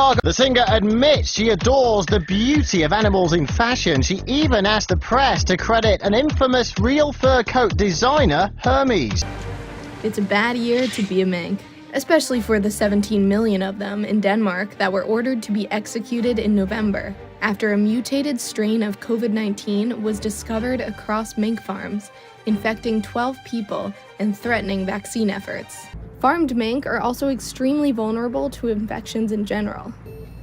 Gaga. The singer admits she adores the beauty of animals in fashion. She even asked the press to credit an infamous real fur coat designer, Hermes. It's a bad year to be a mink, especially for the 17 million of them in Denmark that were ordered to be executed in November after a mutated strain of COVID-19 was discovered across mink farms, infecting 12 people and threatening vaccine efforts. Farmed mink are also extremely vulnerable to infections in general.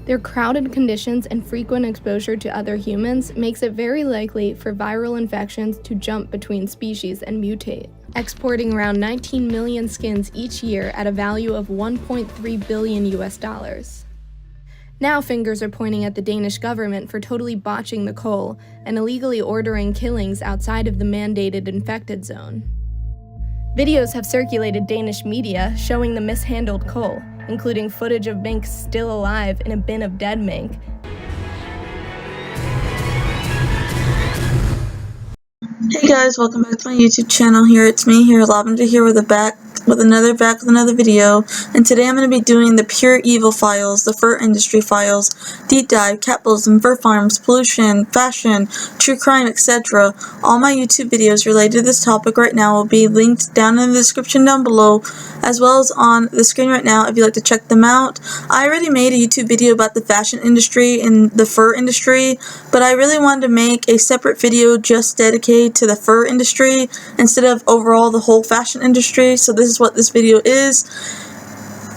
Their crowded conditions and frequent exposure to other humans makes it very likely for viral infections to jump between species and mutate, exporting around 19 million skins each year at a value of $1.3 billion US. Now fingers are pointing at the Danish government for totally botching the cull and illegally ordering killings outside of the mandated infected zone. Videos have circulated Danish media showing the mishandled cull, including footage of mink still alive in a bin of dead mink. Hey guys, welcome back to my YouTube channel. It's me here, Lavender, here with another video, and today I'm going to be doing the pure evil files, the fur industry files, deep dive, capitalism, fur farms, pollution, fashion, true crime, etc. All my YouTube videos related to this topic right now will be linked down in the description down below, as well as on the screen right now if you'd like to check them out. I already made a YouTube video about the fashion industry and the fur industry, but I really wanted to make a separate video just dedicated to the fur industry instead of overall the whole fashion industry, so this is what this video is.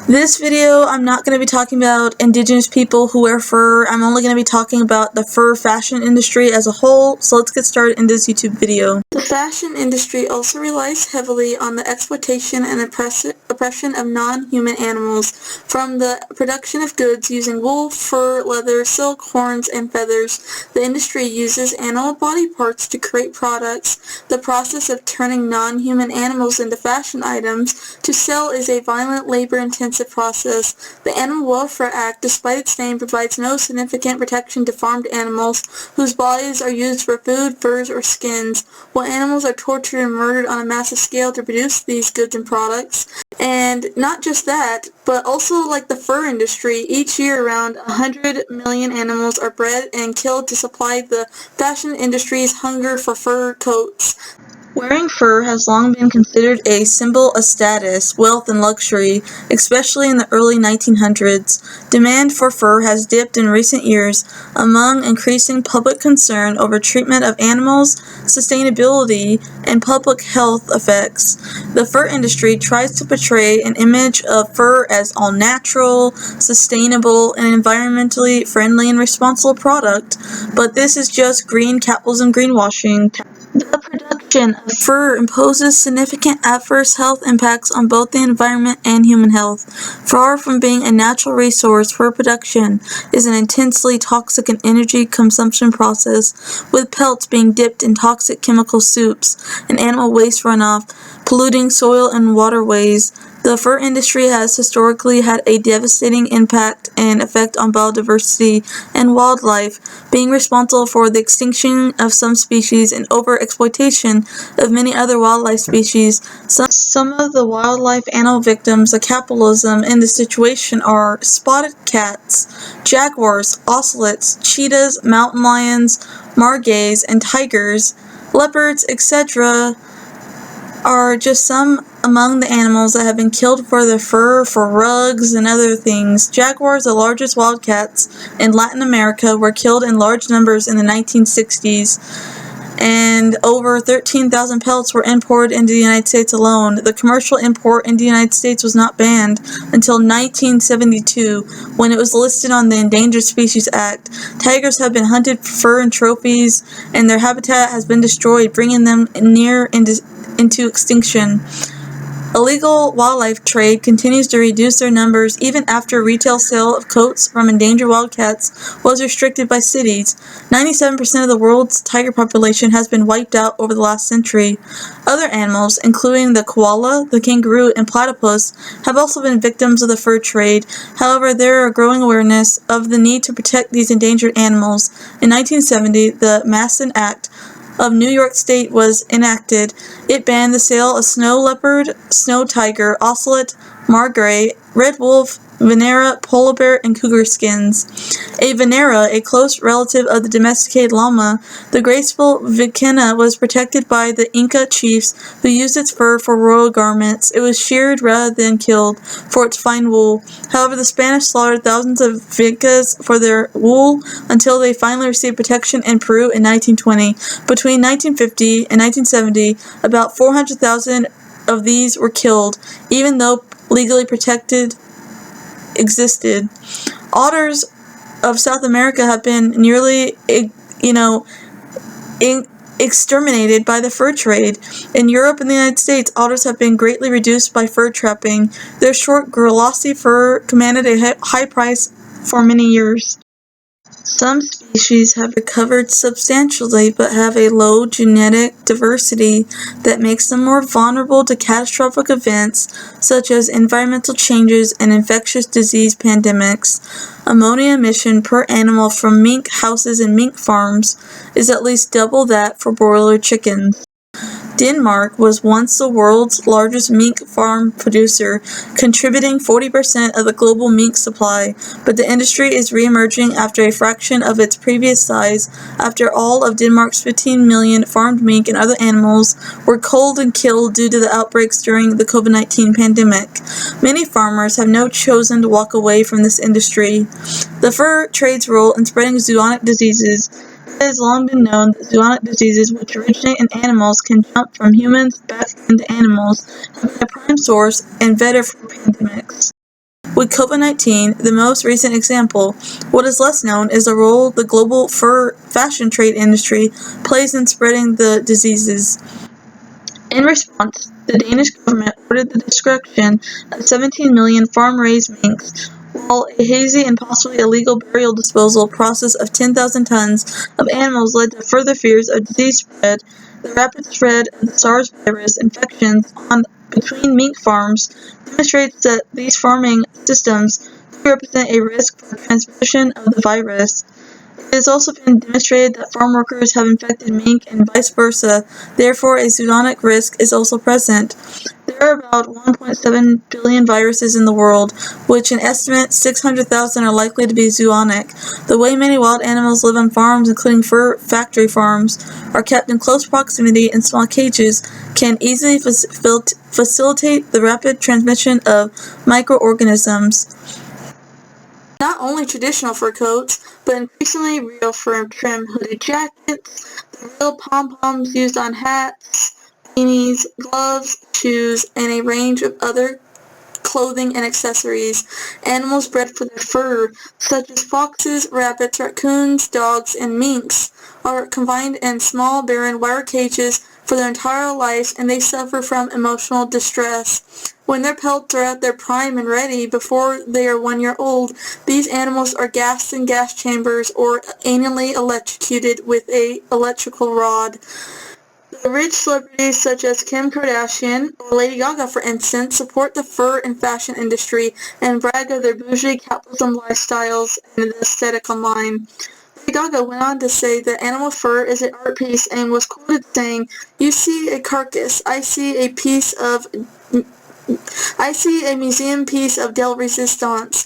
This video, I'm not going to be talking about indigenous people who wear fur. I'm only going to be talking about the fur fashion industry as a whole, so let's get started in this YouTube video. The fashion industry also relies heavily on the exploitation and oppression of non-human animals, from the production of goods using wool, fur, leather, silk, horns, and feathers. The industry uses animal body parts to create products. The process of turning non-human animals into fashion items to sell is a violent, labor-intensive process. The Animal Welfare Act, despite its name, provides no significant protection to farmed animals whose bodies are used for food, furs, or skins, while animals are tortured and murdered on a massive scale to produce these goods and products. And not just that, but also like the fur industry, each year around 100 million animals are bred and killed to supply the fashion industry's hunger for fur coats. Wearing fur has long been considered a symbol of status, wealth, and luxury, especially in the early 1900s. Demand for fur has dipped in recent years among increasing public concern over treatment of animals, sustainability, and public health effects. The fur industry tries to portray an image of fur as all natural, sustainable, and environmentally friendly and responsible product, but this is just green capitalism greenwashing. The production of fur imposes significant adverse health impacts on both the environment and human health. Far from being a natural resource, fur production is an intensely toxic and energy consumption process, with pelts being dipped in toxic chemical soups and animal waste runoff, polluting soil and waterways. The fur industry has historically had a devastating impact and effect on biodiversity and wildlife, being responsible for the extinction of some species and over-exploitation of many other wildlife species. Some of the wildlife animal victims of capitalism in this situation are spotted cats, jaguars, ocelots, cheetahs, mountain lions, margays, and tigers. Leopards, etc. are just some among the animals that have been killed for their fur, for rugs, and other things. Jaguars, the largest wildcats in Latin America, were killed in large numbers in the 1960s, and over 13,000 pelts were imported into the United States alone. The commercial import into the United States was not banned until 1972, when it was listed on the Endangered Species Act. Tigers have been hunted for fur and trophies, and their habitat has been destroyed, bringing them near into extinction. Illegal wildlife trade continues to reduce their numbers even after retail sale of coats from endangered wildcats was restricted by cities. 97% of the world's tiger population has been wiped out over the last century. Other animals, including the koala, the kangaroo, and platypus, have also been victims of the fur trade. However, there are growing awareness of the need to protect these endangered animals. In 1970, the Masson Act of New York State was enacted. It banned the sale of snow leopard, snow tiger, ocelot, margay, red wolf, Venera, polar bear, and cougar skins. A Venera, a close relative of the domesticated llama, the graceful vicuna was protected by the Inca chiefs who used its fur for royal garments. It was sheared rather than killed for its fine wool. However, the Spanish slaughtered thousands of vicas for their wool until they finally received protection in Peru in 1920. Between 1950 and 1970, about 400,000 of these were killed, even though legally protected existed. Otters of South America have been nearly, exterminated by the fur trade. In Europe and the United States, otters have been greatly reduced by fur trapping. Their short, glossy fur commanded a high price for many years. Some species have recovered substantially but have a low genetic diversity that makes them more vulnerable to catastrophic events such as environmental changes and infectious disease pandemics. Ammonia emission per animal from mink houses and mink farms is at least double that for broiler chickens. Denmark was once the world's largest mink farm producer, contributing 40% of the global mink supply, but the industry is re-emerging after a fraction of its previous size, after all of Denmark's 15 million farmed mink and other animals were culled and killed due to the outbreaks during the COVID-19 pandemic. Many farmers have now chosen to walk away from this industry. The fur trade's role in spreading zoonotic diseases. It has long been known that zoonotic diseases which originate in animals can jump from humans back into animals, have been a prime source and vector for pandemics. With COVID-19, the most recent example, what is less known is the role the global fur fashion trade industry plays in spreading the diseases. In response, the Danish government ordered the destruction of 17 million farm-raised minks, while a hazy and possibly illegal burial disposal process of 10,000 tons of animals led to further fears of disease spread. The rapid spread of the SARS virus infections between mink farms demonstrates that these farming systems do represent a risk for transmission of the virus. It has also been demonstrated that farm workers have infected mink and vice versa, therefore a zoonotic risk is also present. There are about 1.7 billion viruses in the world, which an estimate 600,000 are likely to be zoonotic. The way many wild animals live on farms, including fur factory farms, are kept in close proximity in small cages, can easily facilitate the rapid transmission of microorganisms. Not only traditional fur coats, but increasingly real fur trim hooded jackets, the real pom-poms used on hats, beanies, gloves, shoes, and a range of other clothing and accessories. Animals bred for their fur, such as foxes, rabbits, raccoons, dogs, and minks, are confined in small, barren wire cages for their entire lives, and they suffer from emotional distress. When their pelts are at their prime and ready, before they are 1 year old, these animals are gassed in gas chambers or anally electrocuted with an electrical rod. The rich celebrities such as Kim Kardashian or Lady Gaga, for instance, support the fur and fashion industry and brag of their bougie capitalism lifestyles and the aesthetic online. Lady Gaga went on to say that animal fur is an art piece and was quoted saying, "You see a carcass, I see a museum piece of Del Resistance."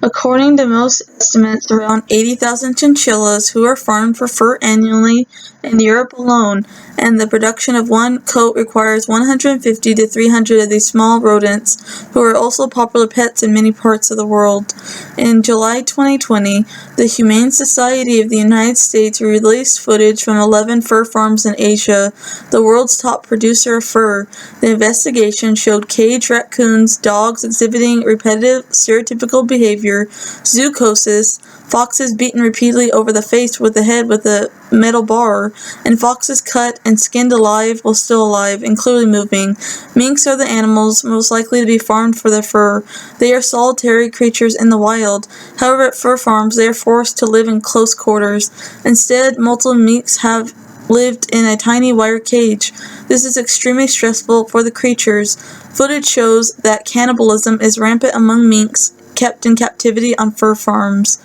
According to most estimates, around 80,000 chinchillas who are farmed for fur annually in Europe alone, and the production of one coat requires 150 to 300 of these small rodents, who are also popular pets in many parts of the world. In July 2020, the Humane Society of the United States released footage from 11 fur farms in Asia, the world's top producer of fur. The investigation showed caged raccoons, dogs exhibiting repetitive, stereotypical behavior, zoonosis, foxes beaten repeatedly over the face with the head with a metal bar, and foxes cut and skinned alive while still alive and clearly moving. Minks are the animals most likely to be farmed for their fur. They are solitary creatures in the wild. However, at fur farms, they are forced to live in close quarters. Instead, multiple minks have lived in a tiny wire cage. This is extremely stressful for the creatures. Footage shows that cannibalism is rampant among minks kept in captivity on fur farms.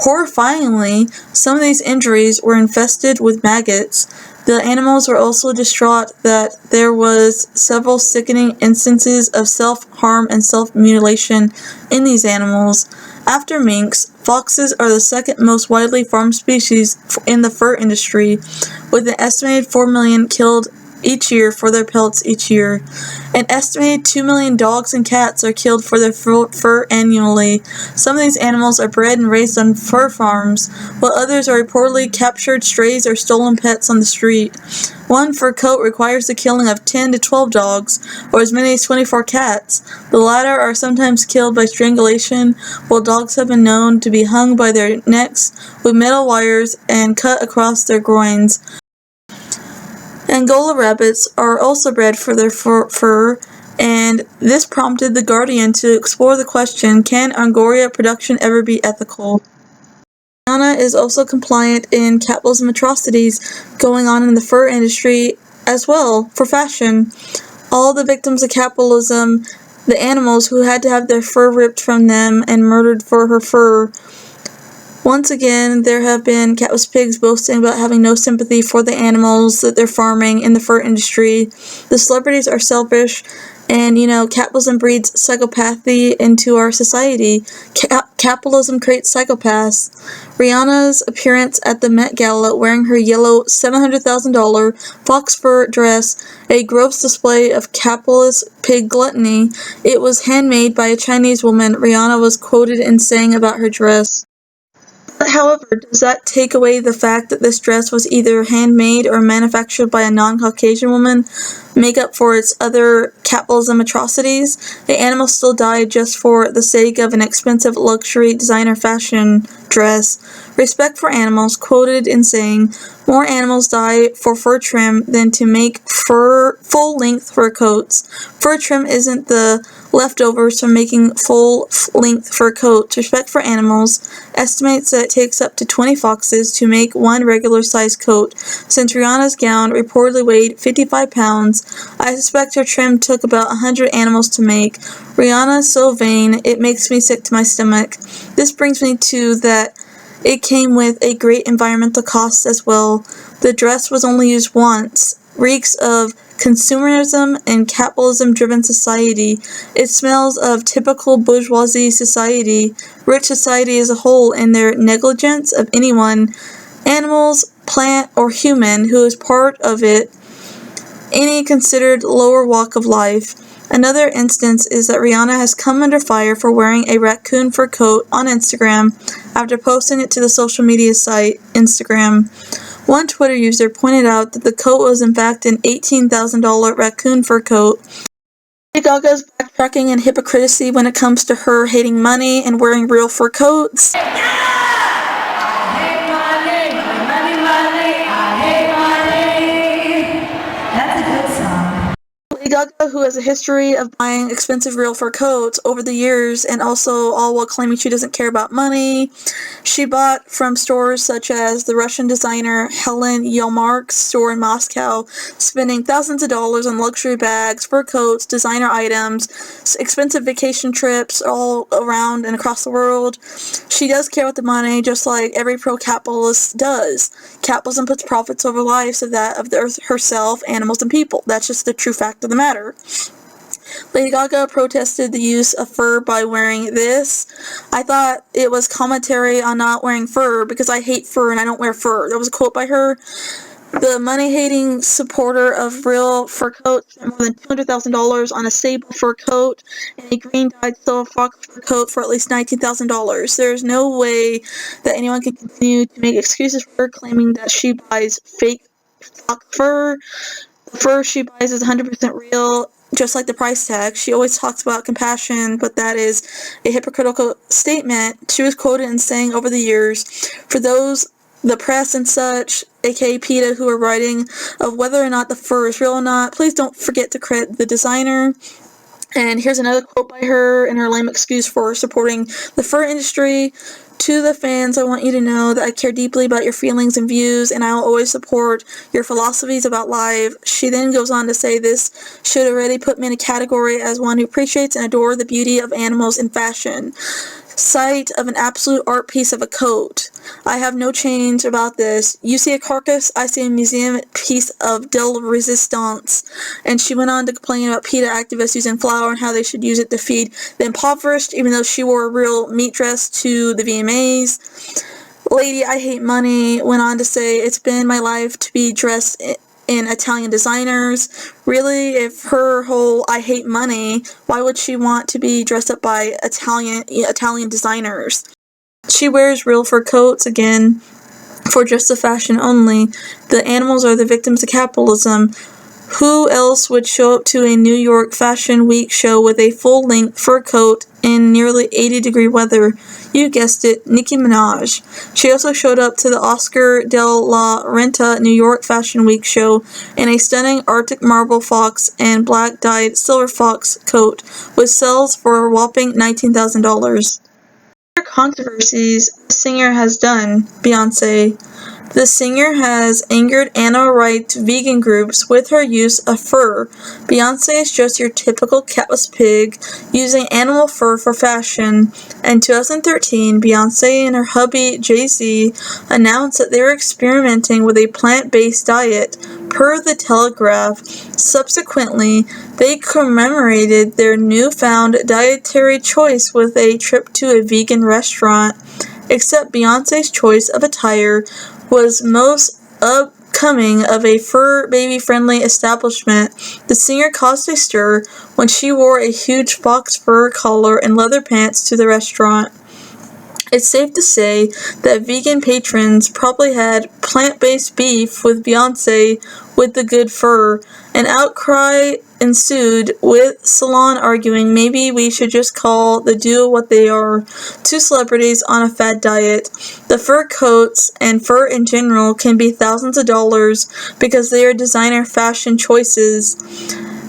Horrifyingly, some of these injuries were infested with maggots. The animals were also distraught that there was several sickening instances of self-harm and self-mutilation in these animals. After minks, foxes are the second most widely farmed species in the fur industry, with an estimated 4 million killed each year for their pelts each year. An estimated 2 million dogs and cats are killed for their fur annually. Some of these animals are bred and raised on fur farms, while others are reportedly captured strays or stolen pets on the street. One fur coat requires the killing of 10 to 12 dogs, or as many as 24 cats. The latter are sometimes killed by strangulation, while dogs have been known to be hung by their necks with metal wires and cut across their groins. Angola rabbits are also bred for their fur, and this prompted The Guardian to explore the question, can Angora production ever be ethical? Rihanna is also compliant in capitalism atrocities going on in the fur industry as well, for fashion. All the victims of capitalism, the animals who had to have their fur ripped from them and murdered for her fur. Once again, there have been capitalist pigs boasting about having no sympathy for the animals that they're farming in the fur industry. The celebrities are selfish, and, capitalism breeds psychopathy into our society. Capitalism creates psychopaths. Rihanna's appearance at the Met Gala wearing her yellow $700,000 fox fur dress, a gross display of capitalist pig gluttony. It was handmade by a Chinese woman, Rihanna was quoted in saying about her dress. However, does that take away the fact that this dress was either handmade or manufactured by a non-Caucasian woman, make up for its other capitalism atrocities? The animal still died just for the sake of an expensive luxury designer fashion dress. Respect for animals, quoted in saying, more animals die for fur trim than to make full-length fur coats. Fur trim isn't the leftovers from making full-length fur coats. Respect for animals estimates that it takes up to 20 foxes to make one regular-sized coat. Since Rihanna's gown reportedly weighed 55 pounds, I suspect her trim took about 100 animals to make. Rihanna's so vain, it makes me sick to my stomach. This brings me to that it came with a great environmental cost as well. The dress was only used once. Reeks of consumerism and capitalism-driven society. It smells of typical bourgeoisie society, rich society as a whole, and their negligence of anyone, animals, plant, or human, who is part of it, any considered lower walk of life. Another instance is that Rihanna has come under fire for wearing a raccoon fur coat on Instagram after posting it to the social media site Instagram. One Twitter user pointed out that the coat was in fact an $18,000 raccoon fur coat. Lady Gaga's backtracking and hypocrisy when it comes to her hating money and wearing real fur coats. Gaga, who has a history of buying expensive real fur coats over the years, and also all while claiming she doesn't care about money. She bought from stores such as the Russian designer Helen Yelmark's store in Moscow, spending thousands of dollars on luxury bags, fur coats, designer items, expensive vacation trips all around and across the world. She does care about the money, just like every pro-capitalist does. Capitalism puts profits over lives, so that of the earth herself, animals, and people. That's just the true fact of the matter. Lady Gaga protested the use of fur by wearing this. I thought it was commentary on not wearing fur because I hate fur and I don't wear fur. That was a quote by her. The money-hating supporter of real fur coats spent more than $200,000 on a sable fur coat and a green-dyed silver fox fur coat for at least $19,000. There's no way that anyone can continue to make excuses for her claiming that she buys fake fox fur. The fur she buys is 100% real, just like the price tag. She always talks about compassion, but that is a hypocritical statement. She was quoted in saying over the years, for those, the press and such, aka PETA, who are writing of whether or not the fur is real or not, please don't forget to credit the designer. And here's another quote by her and her lame excuse for supporting the fur industry. To the fans, I want you to know that I care deeply about your feelings and views, and I will always support your philosophies about life. She then goes on to say this should already put me in a category as one who appreciates and adores the beauty of animals in fashion. sight of an absolute art piece of a coat. I have no change about this. You see a carcass, I see a museum piece of de la resistance. And she went on to complain about PETA activists using flour and how they should use it to feed the impoverished, even though she wore a real meat dress to the VMAs. Lady I Hate Money went on to say, it's been my life to be dressed in Italian designers. Really, if her whole I hate money, why would she want to be dressed up by Italian designers? She wears real fur coats, again, for just the fashion only. The animals are the victims of capitalism. Who else would show up to a New York Fashion Week show with a full-length fur coat in nearly 80-degree weather? You guessed it, Nicki Minaj. She also showed up to the Oscar de la Renta New York Fashion Week show in a stunning Arctic marble fox and black-dyed silver fox coat, which sells for a whopping $19,000. Controversies the singer has done, Beyonce. The singer has angered animal rights vegan groups with her use of fur. Beyonce is just your typical catless pig, using animal fur for fashion. In 2013, Beyonce and her hubby Jay-Z announced that they were experimenting with a plant-based diet, per The Telegraph. Subsequently, they commemorated their newfound dietary choice with a trip to a vegan restaurant. Except Beyonce's choice of attire was most upcoming of a fur baby-friendly establishment. The singer caused a stir when she wore a huge fox fur collar and leather pants to the restaurant. It's safe to say that vegan patrons probably had plant-based beef with Beyonce with the good fur. An outcry ensued, with Salon arguing maybe we should just call the duo what they are, two celebrities on a fad diet. The fur coats and fur in general can be thousands of dollars because they are designer fashion choices.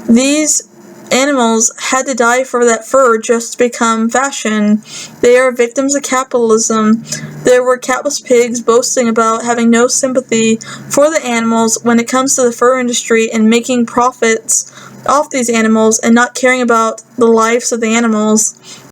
These animals had to die for that fur just to become fashion. They are victims of capitalism. There were catless pigs boasting about having no sympathy for the animals when it comes to the fur industry and making profits off these animals and not caring about the lives of the animals.